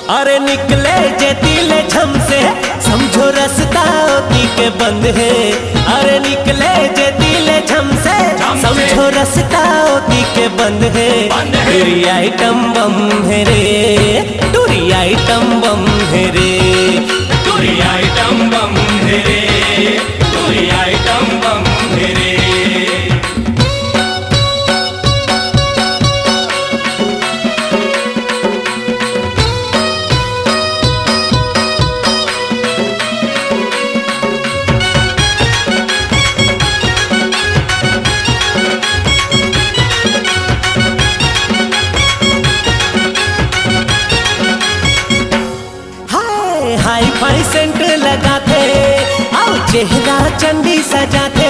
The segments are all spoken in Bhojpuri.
अरे निकले जे दिले झम से समझो रास्ता ओती के बंद है। अरे निकले जे दिले झम से समझो रास्ता ओती के बंद है। टूरी आइटम बम है रे, टूरी आइटम बम है रे, टूरी आइटम बम है रे, टूरी आइटम बम है रे। हाई फाई सेंट लगाते और चेहरा चंडी सजाते।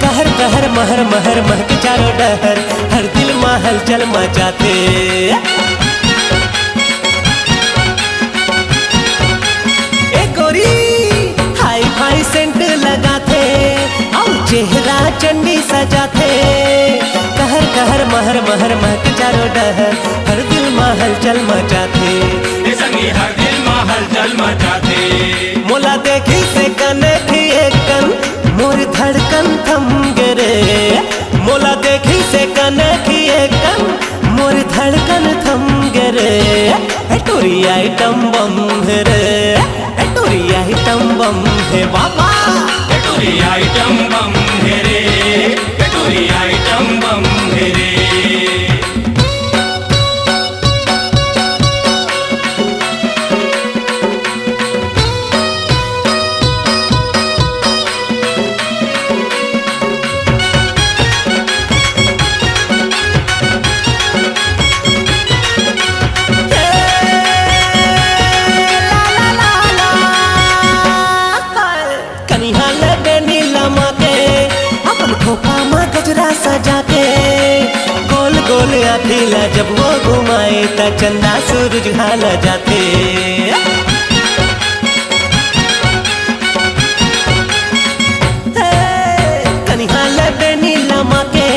कहर कहर महर महर महक चारों डहर, हर दिल महल चल मचाते। ए गोरी हाई फाई सेंट लगाते और चेहरा चंडी सजाते। कहर कहर महर महर महक चारों डहर, हर दिल महल चल मचाते। हर दिल महल चल मचाते। मोला देखी से कने की एक कन मोर धड़कन थम गिरे। मोला देखी से कने की एक कन मोर धड़कन थम गिरे। टूरी आइटम बम है रे, टूरी आइटम बम है बाबा, टूरी आइटम बम है रे, टूरी आइटम बम है रे। आखिला जब वो घुमाए ता चंदा सूरज हाला जाते। कनिहा लबे नीलमा के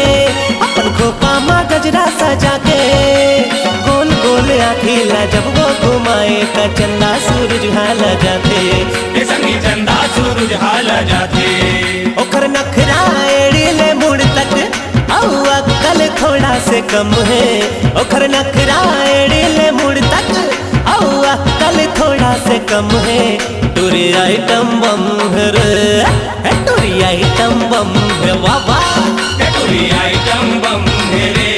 अपन खोपा माँ गजरा सजा के। गोल गोल आखिला जब वो घुमाए ता चंदा सूरज हाला जाते। संगी चंदा सूरज हाला जाते। ओकर नखरा एड़ीले मुड़ तक अक्कल थोड़ा से कम है। ओखर नखरा एड़ीले मुड़ तक अक्कल थोड़ा से कम है। टूरी आइटम बम है रे, टूरी आइटम बम है बाबा, टूरी आइटम बम है रे,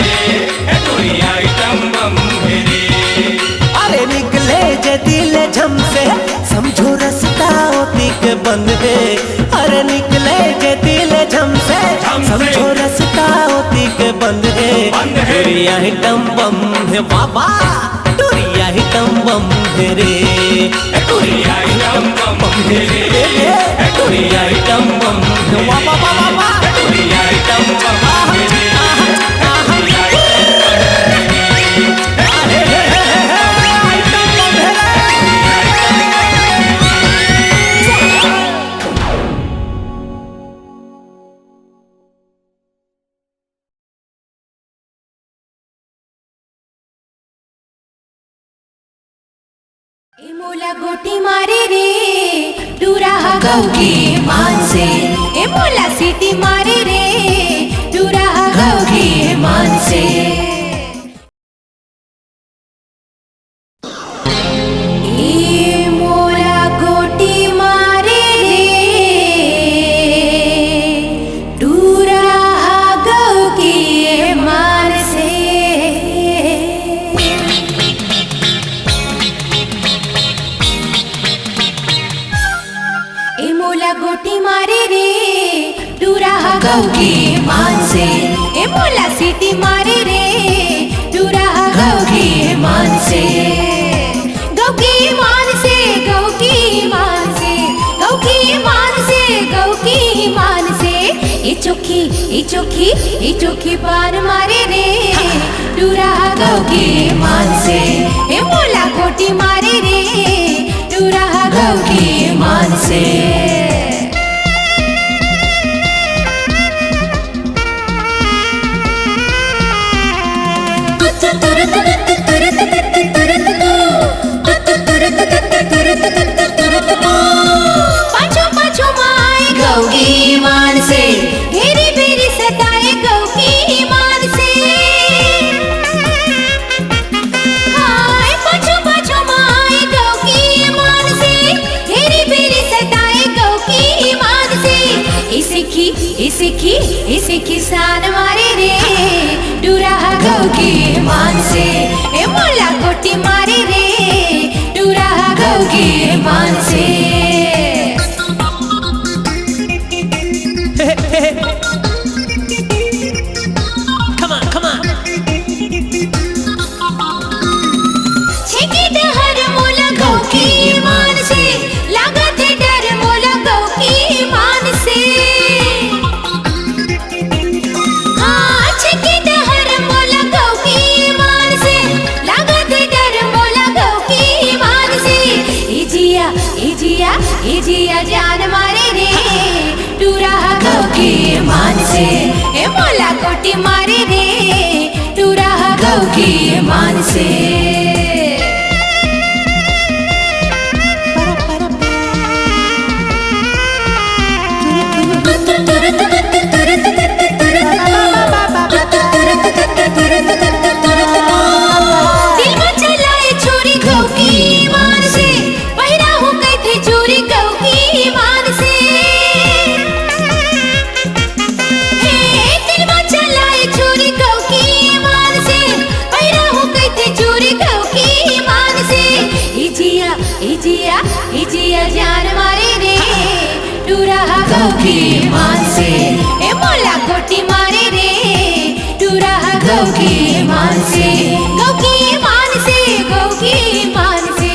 टूरी आइटम बम है रे। अरे निकले जे दिले झम से समझो रास्ता ओती के बंद है। अरे निकले जे दिले झम से समझो रास्ता ओती के बंद है। टूरी आइटम बम है बाबा, टूरी आइटम बम है रे, टूरी आइटम बम है रे, टूरी आइटम बम है बाबा बाबा, टूरी आइटम बम है रे। मोला गोटी मारे रे टूरा गाँव के मान से। ए मोला सीटी मारे रे टूरा गाँव के मान से। ए मोला गोटी मारे रे टूरा गाँव के मान से। गौ की मान से ए मोला सीटी मारे रे तू रहा गौ की मान से गौ की मान से गौ की मान से गौ की मान से गौ की मान से ए चोखी पान मारे रे तू रहा गौ की मान से ए मोला कोटी मारे रे तू रहा गौ की मान से पाछो पाछो माए गौ की मान से घेरी बेरी सताए गौ की मान से हाय पाछो पाछो माए गौ की मान से घेरी बेरी सताए गौ की मान से इसे किसान मारे रे डूरा गौ की मान से ए मोला कोटी मारे रे डूरा गौ की मान से Come on, come on. छेकी डहर मोला गौ की मान से लागत है डर मोला गौ की मान से हाँ छेकी डहर मोला गौ की मान से लागत है डर मोला गौ की मान से इजिया जान मारे रे टूरा गौ की मान से ए मोला कोटी मारे रे टूरा गौ की मान से दिल में चलाए छुरी गौ की मान से पहिरा हो गई थी चूरी गौ की मान से दिल में चलाए छुरी गौ की मान से पहिरा हो गई थी चूरी गौ की मान से इजिया जान मारे रे टूरा गौ की मान से ए मोला कोटी मारे रे टूरा गौ की मान से गौ की मान से गौ की मान से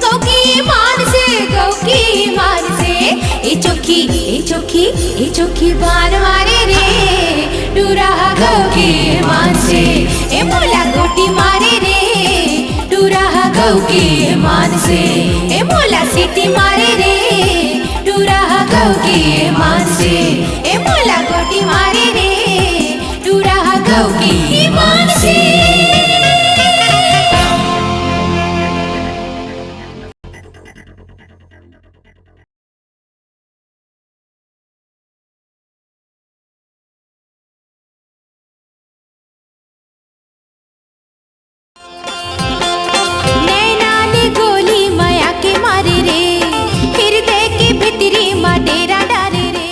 गौ की मान से गौ की मान से ए चोखी बाण मारे रे टूरा गौ की मान से ए मोला कोटी मारे रे टूरा गौ की मान से ए मोला सीटी मारे रे टूरा गौ की मान से ए मोला कोटी मारे रे टूरा गौ की मान से नैना ने गोली माया के मारे रे हृदय के भीतरी माँ डेरा डाले रे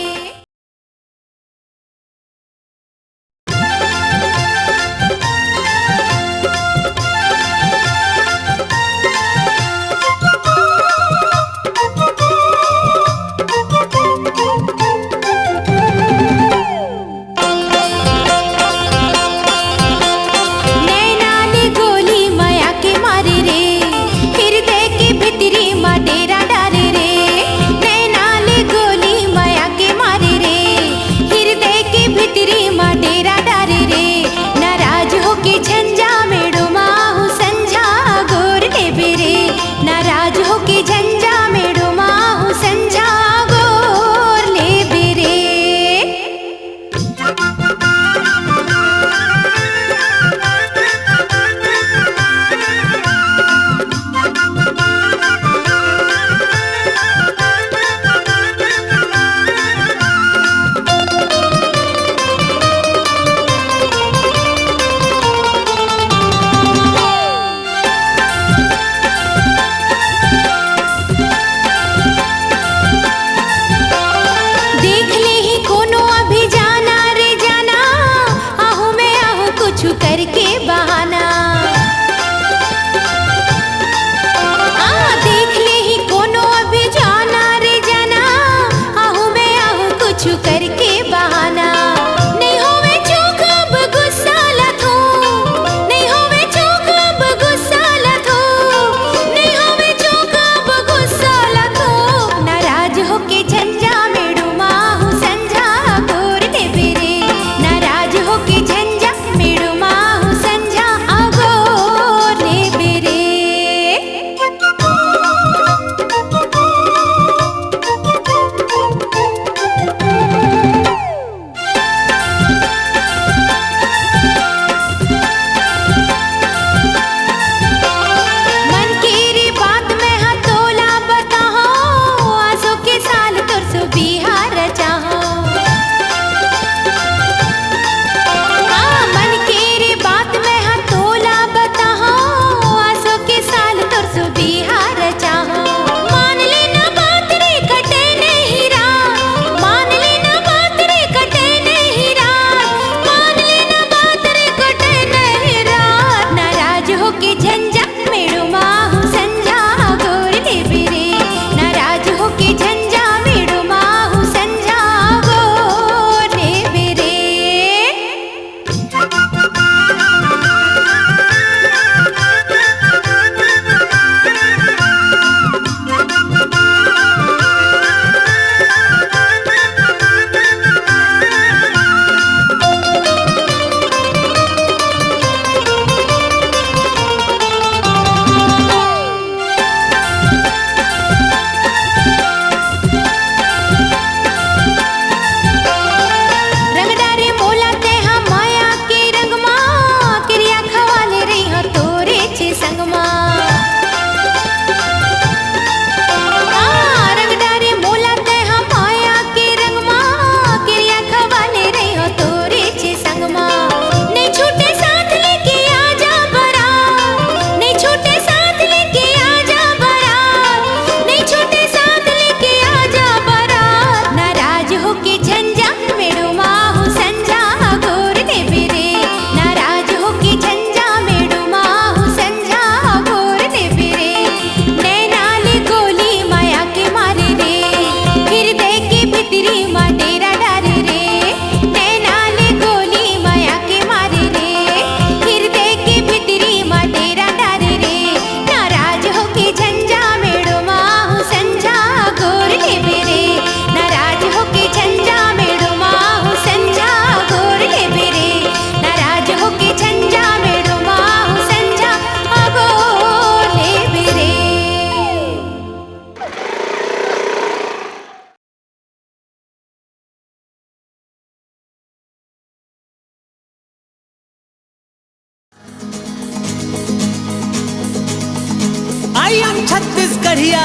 गढ़िया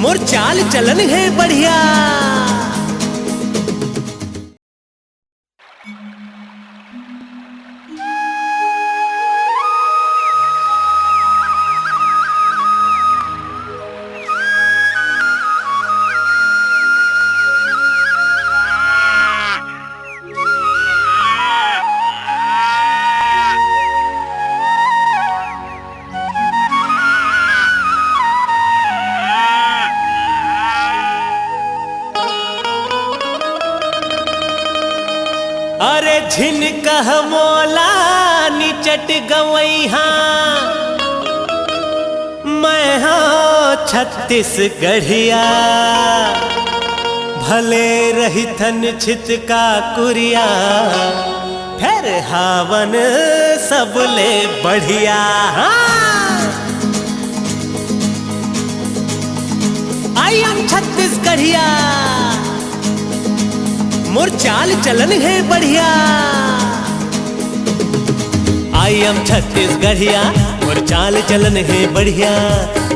मोर चाल चलन है बढ़िया। अरे झिनकह मोला निचट गवैहा मैं हाँ छत्तीसगढ़िया भले रहिथन छित का कुरिया फिर हावन सबले बढ़िया। आई एम छत्तीसगढ़िया मोर चाल चलन है बढ़िया। आई एम छत्तीसगढ़िया मोर चाल चलन है बढ़िया।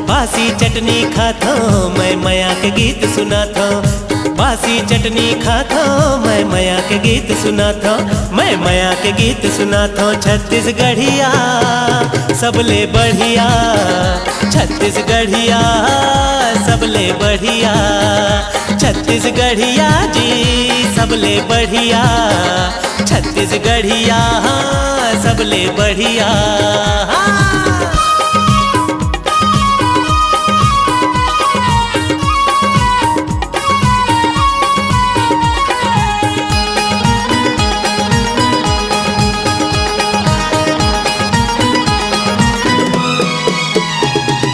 बासी चटनी खाता मैं मया के गीत सुनाता। बासी चटनी खाता मैं मया के गीत सुनाता। मैं मया के गीत सुनाता। छत्तीसगढ़िया सबले बढ़िया। छत्तीसगढ़िया सबले बढ़िया। छत्तीसगढ़िया जी सबले बढ़िया। छत्तीसगढ़िया सबले बढ़िया।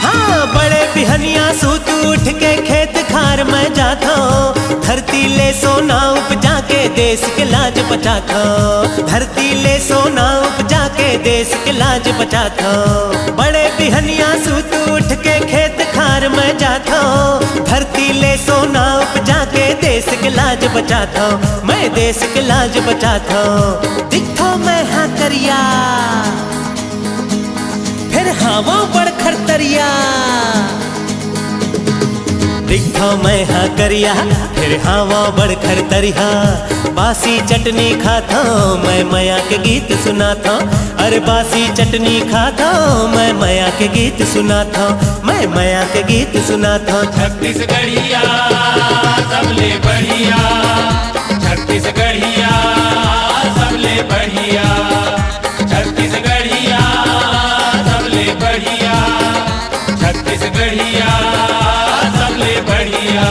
हाँ बड़े बिहनिया सूत उठ के खेत खार में जाता हूँ। धरती ले सोना उपजा के देश के लाज बचाता हूँ। धरती ले सोना उपजा के देश के लाज बचाता हूँ। बड़े बिहनिया सूत उठ के खेत खार में जाता हूँ। धरती ले सोना उपजा के देश के लाज बचाता हूँ। मैं देश के लाज बचाता हूँ। दिखो मैं हाँ करिया फिर हवा बड़ खरतरिया। दिखा मैं हाँ करिया फिर हवा बड़ खरतरिया। बासी चटनी खाता मैं मया के गीत सुनाता। अरे बासी चटनी खाता मैं मया के गीत सुनाता। मैं मया के गीत सुनाता। छत्तीसगढ़िया सबले बढ़िया। छत्तीसगढ़िया सबले बढ़िया। छत्तीसगढ़िया सबले बढ़िया। छत्तीसगढ़िया सबले बढ़िया।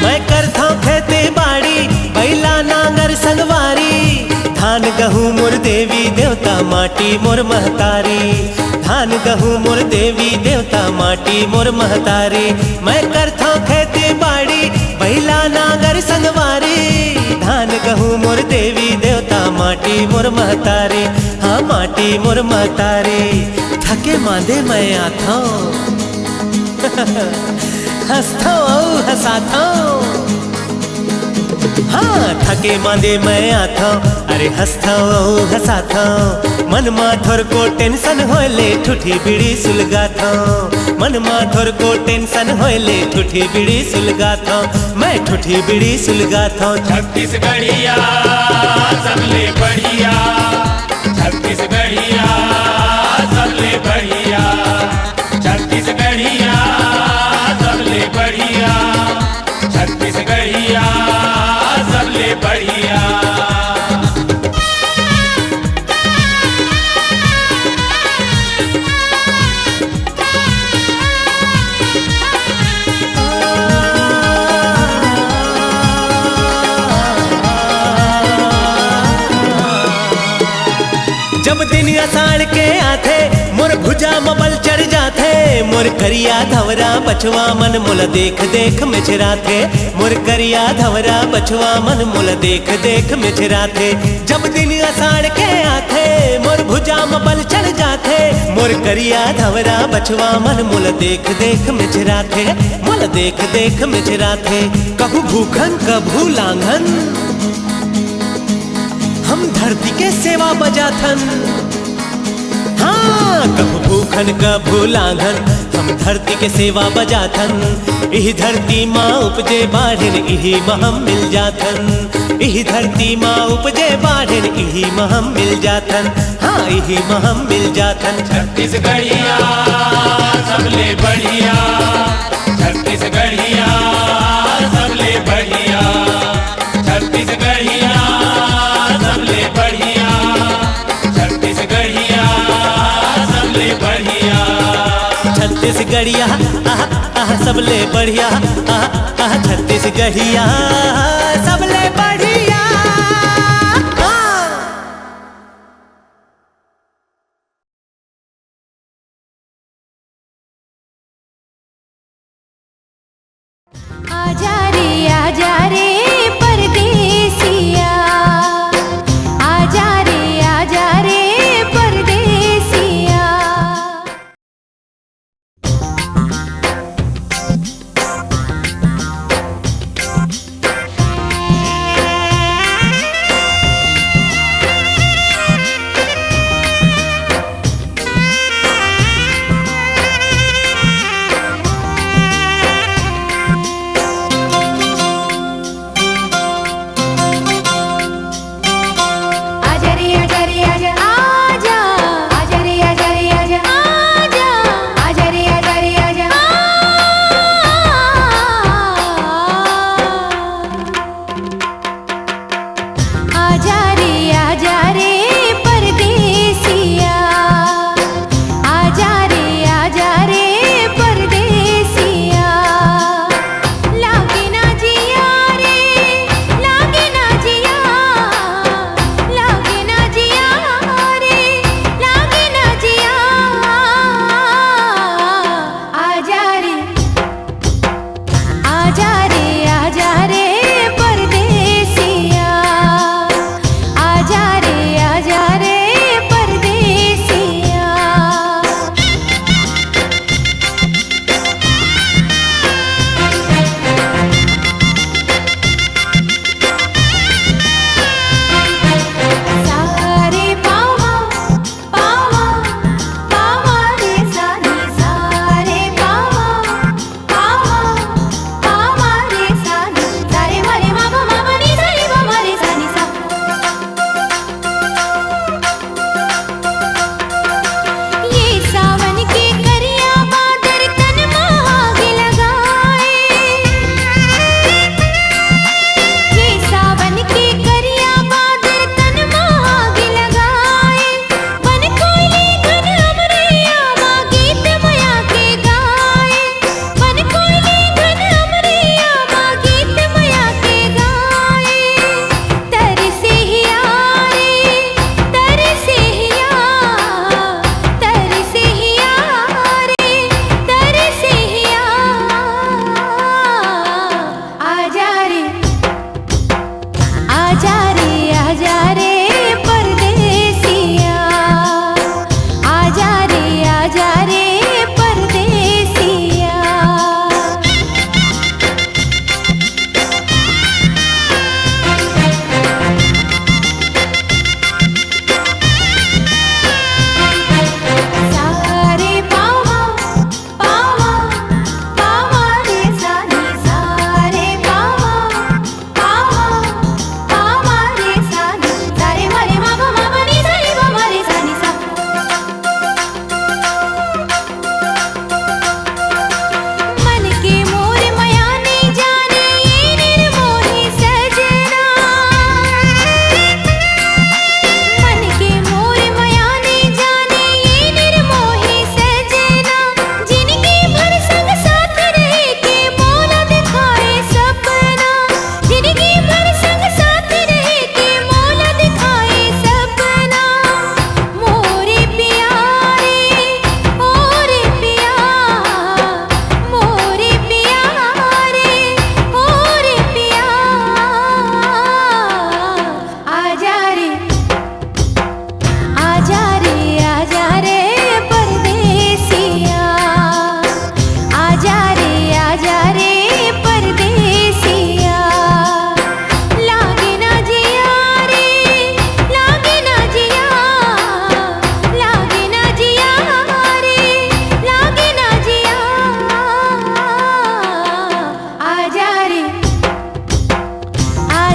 मैं करता हूँ खेती बाड़ी बैला नांगर संगवारी। धान गहूँ मोर देवी देवता माटी मोर महतारी। धान गहूँ मोर देवी देवता माटी मोर महतारी। मैं करता हूँ खेती बाड़ी बैला नांगर संगवारी। धान गहूँ मोर देवी देवता माटी मोर महतारी। हाँ माटी मोर महतारी। थके मांदे मैं आता हूँ हंसता हूँ हंसाता हूँ। हाँ थके मांदे मैं आता हूँ। अरे हंसता हूँ हंसाता हूँ। मन माथोर को टेंशन होले ठूठी बीड़ी सुलगाता हूँ। मन माथोर को टेंशन होले ठूठी बीड़ी सुलगाता हूँ। मैं ठूठी बीड़ी सुलगाता हूँ। छत्तीसगढ़िया सबले बढ़िया। छत्तीसगढ़िया सबले बढ़िया। छत्तीसगढ़िया सबले बढ़िया। छत्तीसगढ़िया सबले बढ़िया। जब दिन अषाढ़ के आथे मोर भुजा मबल चढ़ जाथे। मोर करिया धवरा बछवा मन मोल देख देख मिछराथे। मोर करिया धवरा बछवा मन मोल देख देख मिछराथे। जब दिन अषाढ़ के आथे मोर भुजा मबल चढ़ जाथे। मोर करिया धवरा बचवा मन मोल देख देख मिचरा थे, मोल देख देख मिचरा थे। कभू भूखन कभू लांघन हम धरती के सेवा बजाथन। हाँ, कभू भूखन कभू लांघन हम धरती के सेवा बजाथन। इही धरती माँ उपजे बाढ़न इही माँ हम मिल जाथन। इही धरती माँ उपजे बाढ़न इही माँ हम मिल जाथन। हाँ, इही माँ हम मिल जाथन। छत्तीसगढ़िया सबले बढ़िया, छत्तीसगढ़िया सबले बढ़िया, छत्तीसगढ़िया सबले बढ़िया, छत्तीसगढ़िया सबले बढ़िया। छत्तीसगढ़िया सबले बढ़िया, छत्तीसगढ़िया सबले बढ़िया। आजा रे परदेसिया, आजा रे परदेसिया।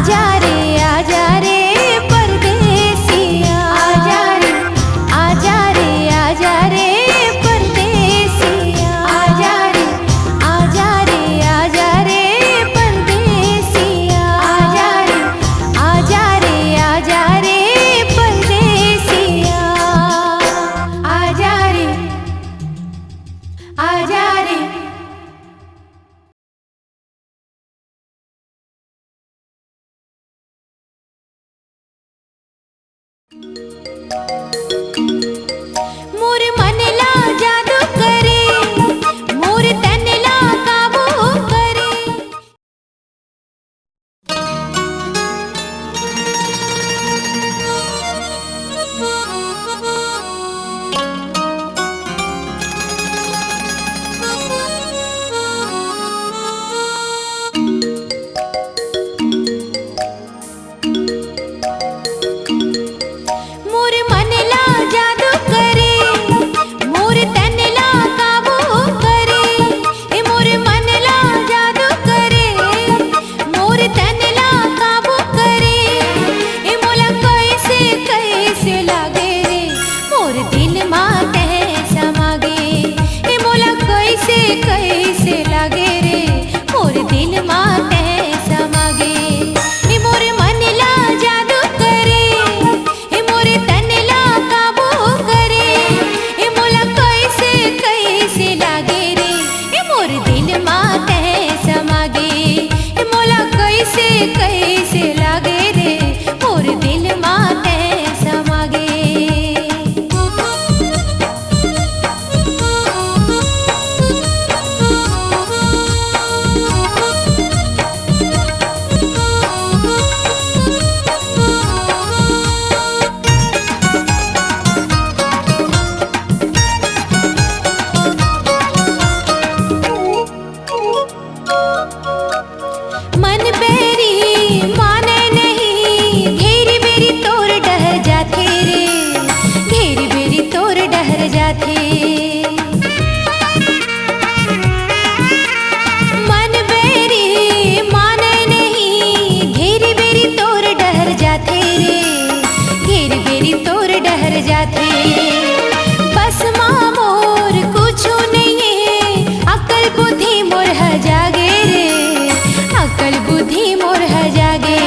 आजा रे परदेसिया आजा रे परदेसिया आजा रे परदेसिया आजा रे परदेसिया आजा रे मोर मनला जादू करे मोर तनला काबू करे मोर मनला जादू करे मोर तनला काबू करे ए मोर मनला जादू करे मोर तनला काबू करे ए मोला कैसे कैसे लागे रे मोर दिल माते समागे ए मोला कैसे कैसे लागे रे मोर दिल माते समागे ए मोर मनला जादू करे ए मोर तनला काबू करे ए मोला कैसे कैसे लागे रे ए मोर दिल माते समागे ए मोला कैसे कैसे लागे रे मोर दिल माते समागे मन बेरी माने नहीं घेरी बेरी तोर डह जाते रे घेरी बेरी तोर डहर जाते मन बेरी माने नहीं घेरी बेरी तोर डहर जाते रे घेरी बेरी तोर डहर जाते बस माँ मोर कुछो नहीं है अकल बुद्धि मोर ह जागे रे अकल बुद्धि मोर ह जागे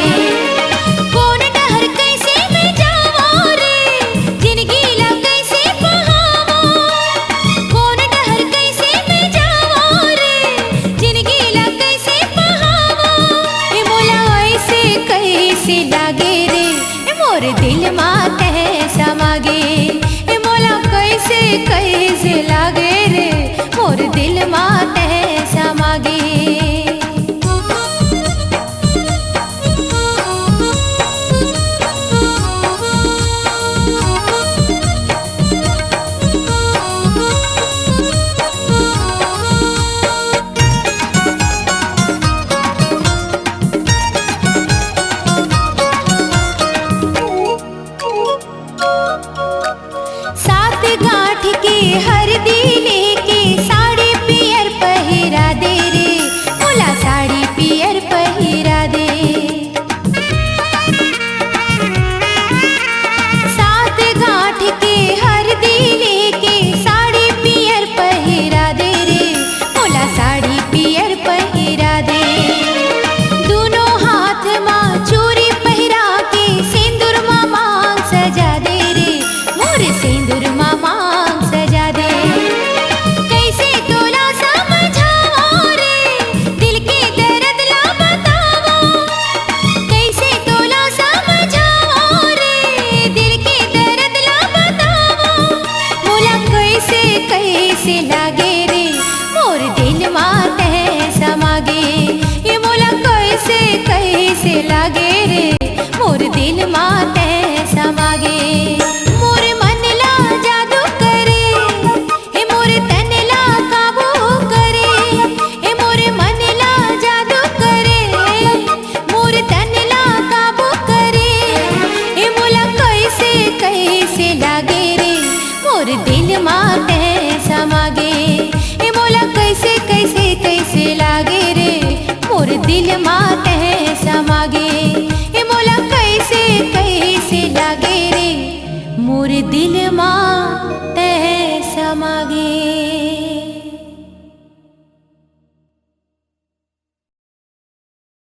कौन डहर कैसे मैं जावां रे जिंदगी ला कैसे बहावां कौन डहर कैसे मैं जावां रे जिंदगी ला कैसे बहावां ए मोला ऐसे कैसे